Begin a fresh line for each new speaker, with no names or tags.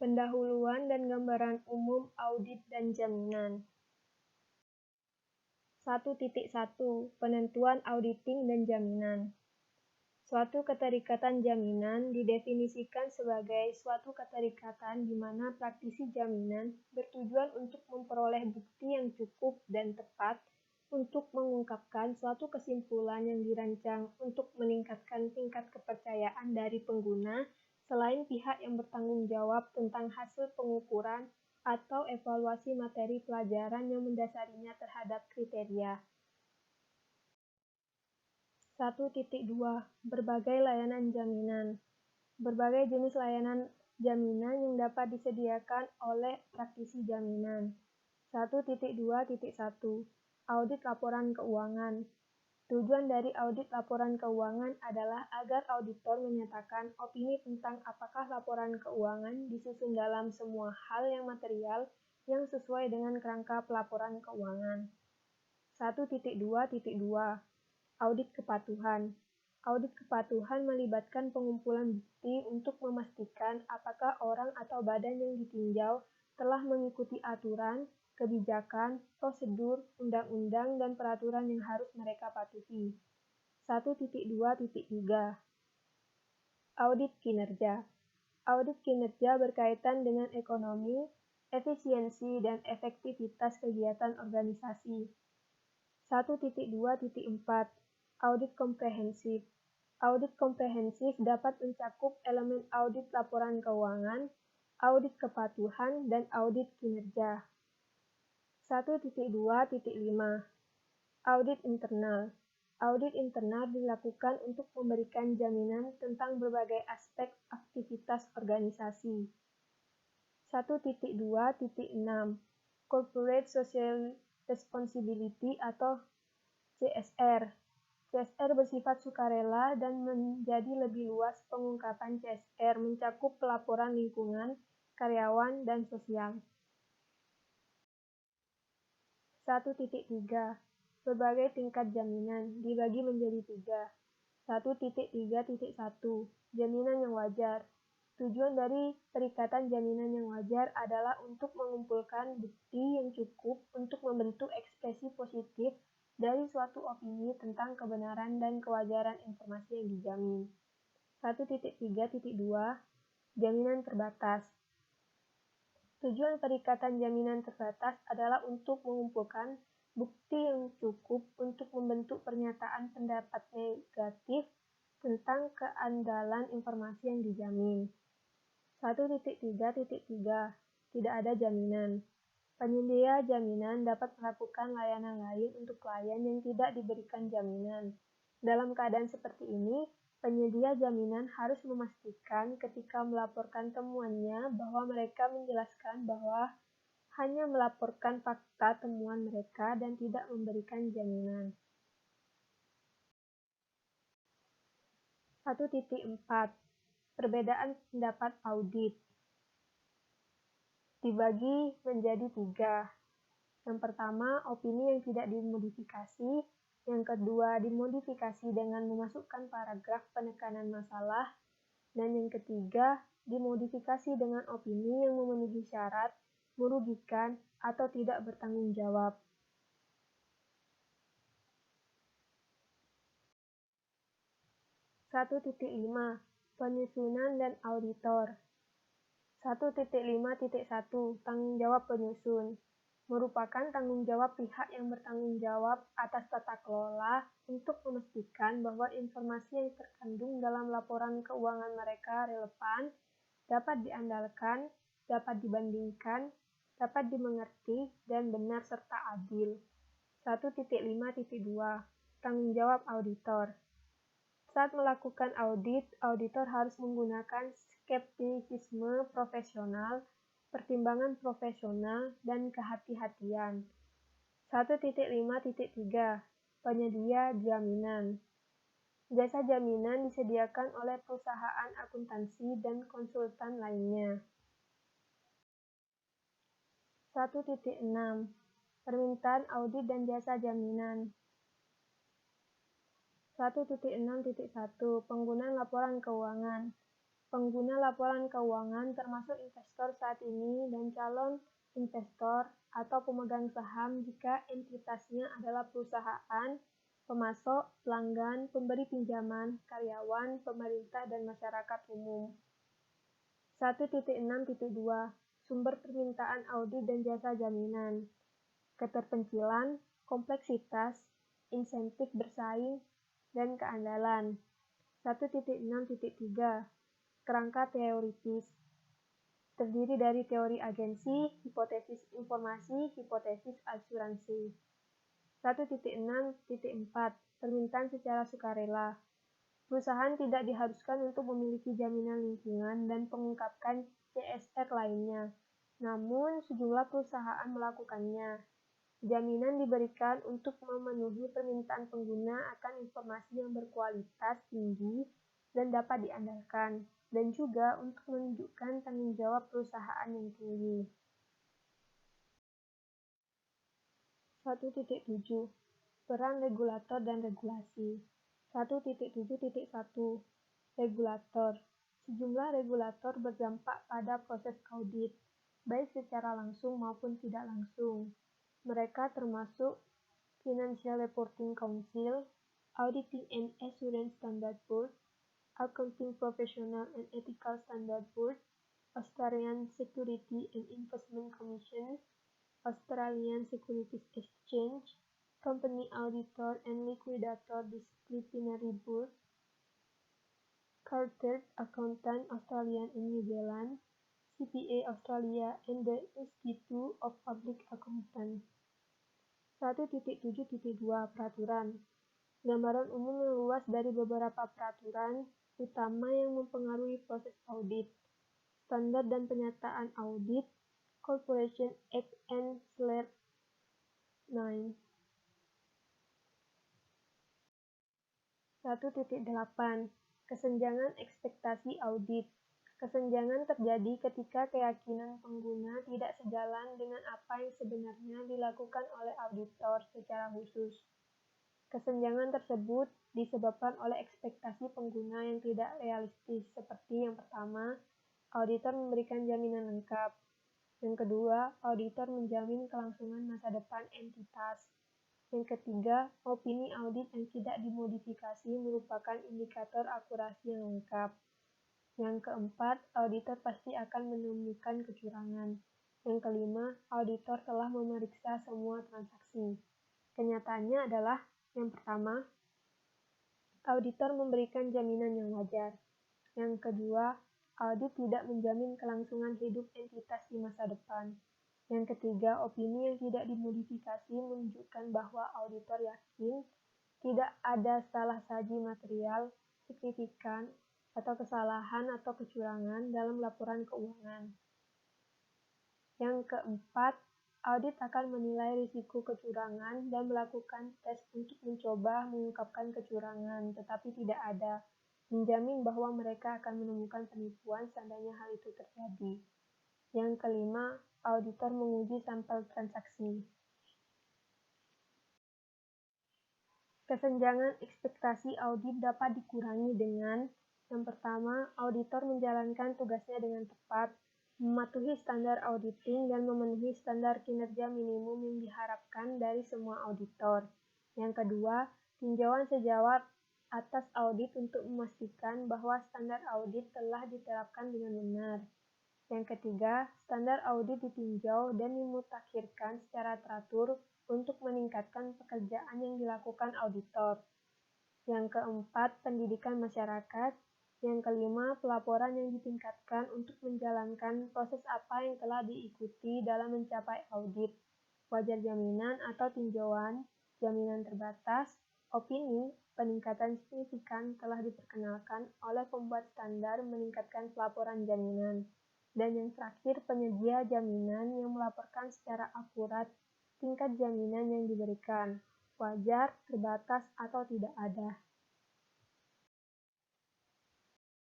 Pendahuluan dan gambaran umum audit dan jaminan. 1.1 Penentuan auditing dan jaminan. Suatu keterikatan jaminan didefinisikan sebagai suatu keterikatan di mana praktisi jaminan bertujuan untuk memperoleh bukti yang cukup dan tepat untuk mengungkapkan suatu kesimpulan yang dirancang untuk meningkatkan tingkat kepercayaan dari pengguna selain pihak yang bertanggung jawab tentang hasil pengukuran atau evaluasi materi pelajaran yang mendasarinya terhadap kriteria. 1.2 Berbagai layanan jaminan. Berbagai jenis layanan jaminan yang dapat disediakan oleh praktisi jaminan. 1.2.1 Audit laporan keuangan. Tujuan dari audit laporan keuangan adalah agar auditor menyatakan opini tentang apakah laporan keuangan disusun dalam semua hal yang material yang sesuai dengan kerangka pelaporan keuangan. 1.2.2 Audit kepatuhan. Audit kepatuhan melibatkan pengumpulan bukti untuk memastikan apakah orang atau badan yang ditinjau telah mengikuti aturan, kebijakan, prosedur, undang-undang, dan peraturan yang harus mereka patuhi. 1.2.3 Audit kinerja. Audit kinerja berkaitan dengan ekonomi, efisiensi, dan efektivitas kegiatan organisasi. 1.2.4 Audit komprehensif. Audit komprehensif dapat mencakup elemen audit laporan keuangan, audit kepatuhan, dan audit kinerja. 1.2.5 Audit internal. Audit internal dilakukan untuk memberikan jaminan tentang berbagai aspek aktivitas organisasi. 1.2.6 Corporate Social Responsibility atau CSR. CSR bersifat sukarela dan menjadi lebih luas. Pengungkapan CSR mencakup pelaporan lingkungan, karyawan, dan sosial. 1.3 Berbagai tingkat jaminan dibagi menjadi 3. 1.3.1 Jaminan yang wajar. Tujuan dari perikatan jaminan yang wajar adalah untuk mengumpulkan bukti yang cukup untuk membentuk ekspresi positif dari suatu opini tentang kebenaran dan kewajaran informasi yang dijamin. 1.3.2 Jaminan terbatas. Tujuan perikatan jaminan terbatas adalah untuk mengumpulkan bukti yang cukup untuk membentuk pernyataan pendapat negatif tentang keandalan informasi yang dijamin. 1.3.3 Tidak ada jaminan. Penyedia jaminan dapat melakukan layanan lain untuk klien yang tidak diberikan jaminan. Dalam keadaan seperti ini, penyedia jaminan harus memastikan ketika melaporkan temuannya bahwa mereka menjelaskan bahwa hanya melaporkan fakta temuan mereka dan tidak memberikan jaminan. 1.4 Perbedaan pendapat audit dibagi menjadi 3. Yang pertama, opini yang tidak dimodifikasi. Yang kedua, dimodifikasi dengan memasukkan paragraf penekanan masalah. Dan yang ketiga, dimodifikasi dengan opini yang memenuhi syarat, merugikan, atau tidak bertanggung jawab. 1.5 Penyusunan dan auditor. 1.5.1 Tanggung jawab penyusun merupakan tanggung jawab pihak yang bertanggung jawab atas tata kelola untuk memastikan bahwa informasi yang terkandung dalam laporan keuangan mereka relevan, dapat diandalkan, dapat dibandingkan, dapat dimengerti, dan benar serta adil. 1.5.2 Tanggung jawab auditor. Saat melakukan audit, auditor harus menggunakan skeptisisme profesional, pertimbangan profesional, dan kehati-hatian. 1.5.3 Penyedia jaminan. Jasa jaminan disediakan oleh perusahaan akuntansi dan konsultan lainnya. 1.6 Permintaan audit dan jasa jaminan. 1.6.1 Penggunaan laporan keuangan. pengguna laporan keuangan termasuk investor saat ini dan calon investor atau pemegang saham jika entitasnya adalah perusahaan, pemasok, pelanggan, pemberi pinjaman, karyawan, pemerintah, dan masyarakat umum. 1.6.2 Sumber permintaan audit dan jasa jaminan. Keterpencilan, kompleksitas, insentif bersaing, dan keandalan. 1.6.3 Kerangka teoritis. Terdiri dari teori agensi, hipotesis informasi, hipotesis asuransi. 1.6.4 Permintaan secara sukarela. Perusahaan tidak diharuskan untuk memiliki jaminan lingkungan dan mengungkapkan CSR lainnya. Namun, sejumlah perusahaan melakukannya. Jaminan diberikan untuk memenuhi permintaan pengguna akan informasi yang berkualitas tinggi dan dapat diandalkan, dan juga untuk menunjukkan tanggung jawab perusahaan yang tinggi. 1.7 Peran regulator dan regulasi. 1.7.1 Regulator. Sejumlah regulator berdampak pada proses audit, baik secara langsung maupun tidak langsung. Mereka termasuk Financial Reporting Council, Auditing and Assurance Standard Board, Accounting Professional and Ethical Standard Board, Australian Security and Investment Commission, Australian Securities Exchange, Company Auditor and Liquidator Disciplinary Board, Chartered Accountant Australia and New Zealand, CPA Australia, and the Institute of Public Accountants. 1.7.2 Peraturan. Gambaran umum yang luas dari beberapa peraturan utama yang mempengaruhi proses audit. Standar dan penyataan audit, Corporation Act N/9. 1.8 Kesenjangan ekspektasi audit. Kesenjangan terjadi ketika keyakinan pengguna tidak sejalan dengan apa yang sebenarnya dilakukan oleh auditor secara khusus. Kesenjangan tersebut disebabkan oleh ekspektasi pengguna yang tidak realistis, seperti yang pertama, auditor memberikan jaminan lengkap. Yang kedua, auditor menjamin kelangsungan masa depan entitas. Yang ketiga, opini audit yang tidak dimodifikasi merupakan indikator akurasi yang lengkap. Yang keempat, auditor pasti akan menemukan kecurangan. Yang kelima, auditor telah memeriksa semua transaksi. Kenyataannya adalah, yang pertama, auditor memberikan jaminan yang wajar. Yang kedua, audit tidak menjamin kelangsungan hidup entitas di masa depan. Yang ketiga, opini yang tidak dimodifikasi menunjukkan bahwa auditor yakin tidak ada salah saji material, signifikan, atau kesalahan atau kecurangan dalam laporan keuangan. Yang keempat, audit akan menilai risiko kecurangan dan melakukan tes untuk mencoba mengungkapkan kecurangan, tetapi tidak ada, menjamin bahwa mereka akan menemukan penipuan seandainya hal itu terjadi. Yang kelima, auditor menguji sampel transaksi. Kesenjangan ekspektasi audit dapat dikurangi dengan, yang pertama, auditor menjalankan tugasnya dengan tepat, mematuhi standar auditing, dan memenuhi standar kinerja minimum yang diharapkan dari semua auditor. Yang kedua, tinjauan sejawat atas audit untuk memastikan bahwa standar audit telah diterapkan dengan benar. Yang ketiga, standar audit ditinjau dan dimutakhirkan secara teratur untuk meningkatkan pekerjaan yang dilakukan auditor. Yang keempat, pendidikan masyarakat. Yang kelima, pelaporan yang ditingkatkan untuk menjalankan proses apa yang telah diikuti dalam mencapai audit, wajar jaminan atau tinjauan, jaminan terbatas, opini, peningkatan signifikan telah diperkenalkan oleh pembuat standar meningkatkan pelaporan jaminan. Dan yang terakhir, penyedia jaminan yang melaporkan secara akurat tingkat jaminan yang diberikan, wajar, terbatas, atau tidak ada.